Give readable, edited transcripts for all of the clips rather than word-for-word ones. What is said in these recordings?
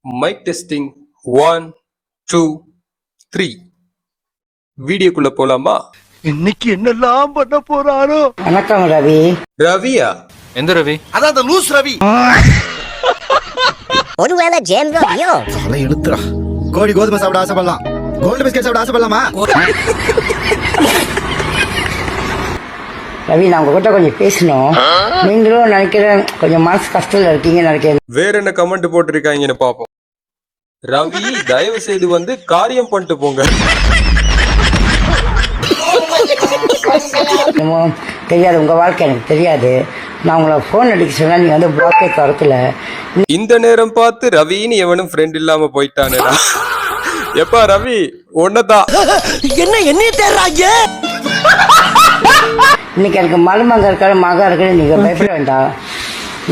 Mic testing 1 2 3 வீடியோக்குள்ள போலாமா? இன்னைக்கு என்னெல்லாம் பண்ண போறாரோ. வணக்கம் ரவி. ரவியா? எந்த ரவி? அதான் அந்த லூஸ் ரவி. ஒருவேளை ஜேம் ரவியோ? தலை எழுத்துறா. கோழி கோதுமை சாப்பிட ஆசைப்படலாம், கோல்டு பிஸ்கட் சாப்பிட ஆசைப்படலாமா? ரவி, நான் உங்ககிட்ட கொஞ்சம் பேசணும். நீங்களும் நினைக்கிறேன் கொஞ்சம் மனசு கஷ்டத்துல இருக்கீங்கன்னு நினைக்கிறேன். வேற என்ன கமெண்ட் போட்டிருக்காங்கன்னு பாப்போம். ரவி, தயவு செய்து வந்து காரியம் பண்ணிட்டு போங்க. தெரியாது, உங்க வாழ்க்கை எனக்கு தெரியாது. நான் உங்களை போன் அடிக்க சொன்னா நீங்க வந்து பிளாக்கே திறக்கல. இந்த நேரம் பார்த்து ரவின்னு எவனும் ஃப்ரெண்ட் இல்லாம போயிட்டானேடா. எப்பா ரவி, ஒன்னதான் என்ன என்னைய தேடுறாங்க? இன்னைக்கு எனக்கு மருமக இருக்காரு, மகா இருக்காரு, நீங்க பயப்பட வேண்டாம்.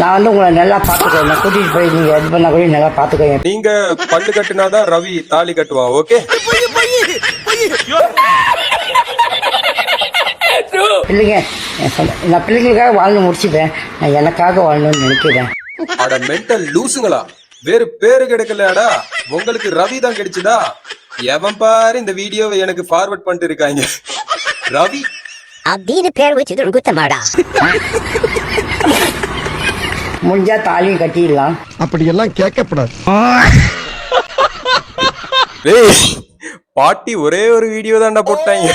நான் வந்து உங்களை நல்லா பாத்துக்கிறேன். நான் கூட்டிட்டு போய் நீங்க இது பண்ணா கூட நல்லா பாத்துக்கிறேன். நீங்க பல்லு கட்டினாதான் ரவி தாலி கட்டுவான். ஓகே? இல்லைங்க, நான் பிள்ளைங்களுக்காக வாழ்ந்து முடிச்சுட்டேன். நான் எனக்காக வாழணும்னு நினைக்கிறேன். அட மென்டல் லூசுங்களா, வேறு பேரு கிடைக்கலடா. உங்களுக்கு ரவி தான் கிடைச்சதா? எவன் பாரு இந்த வீடியோவை எனக்கு ஃபார்வர்ட் பண்ணிட்டு இருக்காங்க. ரவி அப்படின்னு பேர் வச்சது ஒரு குத்தமாடா. முடிஞ்சா தாலியும் கட்டிடலாம். அப்படி எல்லாம் கேட்கப்படாது. பாட்டி ஒரே ஒரு வீடியோ தான்டா போட்டாங்க.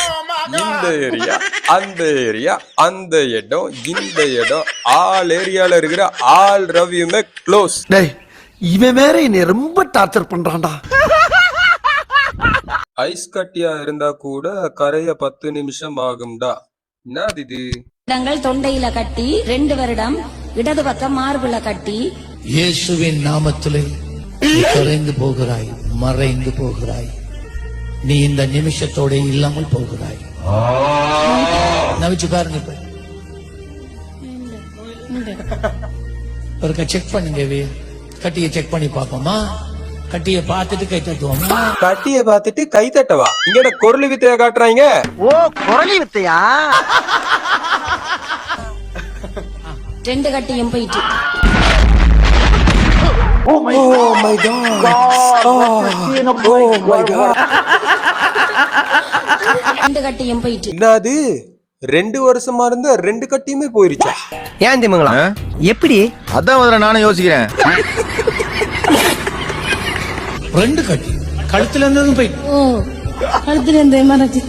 இந்த ஏரியா, அந்த ஏரியா, அந்த இடம், இந்த இடம், ஆல் ஏரியால இருக்கிற ஆல் ரவியுமே க்ளோஸ். டேய், இவன் வேற என்னை ரொம்ப டார்ச்சர் பண்றான்டா. ஐஸ் கட்டியா இருந்தா கூட கரைய 10 நிமிஷம் ஆகும்டா. என்னது இது? இடங்கள் தொண்டையில கட்டி 2 வருடம் இடது பக்கம் மார்புல கட்டி. இயேசுவின் நாமத்திலே கரைந்து போகிறாய், மறைந்து போகிறாய். நீ இந்த நிமிஷத்தோட இல்லாமல் போகிறாய். நவிச்சு பாருங்க. இப்ப செக் பண்ணுங்க, கட்டிய செக் பண்ணி பாப்போமா? கட்டிய பார்த்துட்டு கை தட்டுவோமா? கட்டிய பார்த்துட்டு கை தட்டவா? இங்க குரலி வித்தையா காட்டுறாங்க. ஓ, குரலி வித்தையா? 2 கட்டியும் போயிட்டு. Oh my god. Oh my god. 2 கட்டியும் போயிட்டு. என்னது? 2 வருஷமா இருந்த 2 கட்டியுமே போயிருச்சா? ஏன் திமுங்களா? எப்படி? அதான் முதல்ல நானும் யோசிக்கிறேன். 2 கட்டி கழுத்துல இருந்ததும் போயிட்டு. ஓ, கழுத்துல இருந்து மறைச்சு.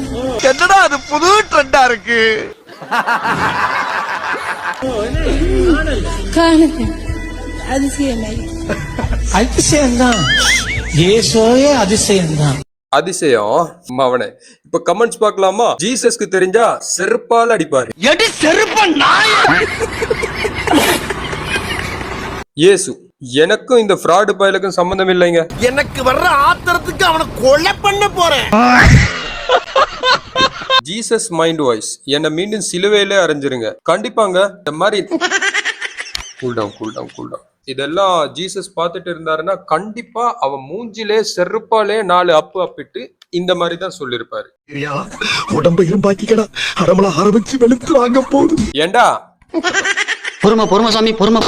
என்னடா அது புது ட்ரெண்டா இருக்கு? காணுங்க, அதிசயமாய். அதிசயம்தான், இயேசுவே அதிசயம்தான். அதிசயம் அவனே. இப்ப கமெண்ட்ஸ் பார்க்கலாமா? ஜீசஸ்க்கு தெரிஞ்சா செருப்பால் அடிப்பாரு. எடி செருப்ப நாய். இயேசு, எனக்கும் இந்த ஃப்ராட் பயலுக்கும் சம்பந்தம் இல்லைங்க. எனக்கு வர்ற ஆத்திரத்துக்கு அவனை கொலை பண்ண போறேன். ஜீசஸ் மைண்ட் வாய்ஸ், என்ன மீண்டும் சிலுவையிலே அரைஞ்சிருங்க. கண்டிப்பாங்க. இந்த மாதிரி கூல் டவுன். இதெல்லாம் ஜீசஸ் பார்த்துட்டு இருந்தாருன்னா கண்டிப்பா அவன் மூஞ்சிலே செருப்பாலே 4 அப்பு அப்பிட்டு இந்த மாதிரி தான் சொல்லிருப்பாரு. உடம்பு இரும்பாக்கிக்கடா, அரமள ஆரம்பிச்சு வெளுத்து வாங்க போகுது. ஏண்டா பொறுமை சாமி, பொறுமை.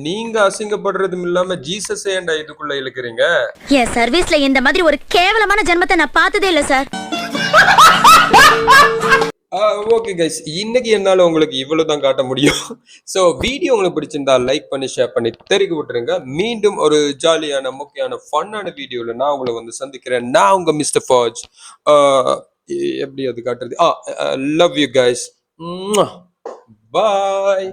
நீங்க அசிங்கப்படுறதும் இல்லாம ஜீசஸ் ஏண்டா இதுக்குள்ள இழுக்கிறீங்க? என் சர்வீஸ்ல இந்த மாதிரி ஒரு கேவலமான ஜென்மத்தை நான் பார்த்ததே இல்ல சார். ஓகே கைஸ், இன்னைக்கு என்னால உங்களுக்கு இவ்வளவுதான் காட்ட முடியும். சோ வீடியோ உங்களுக்கு பிடிச்சிருந்தா லைக் பண்ணி ஷேர் பண்ணி தெரிவிக்க விட்டுருங்க. மீண்டும் ஒரு ஜாலியான முக்கியமான ஃபன்னான வீடியோல நான் உங்களை வந்து சந்திக்கிறேன். நான் உங்க மிஸ்டர் ஃபாஜ். எப்படி அது காட்டுறது? Love you guys. பாய்.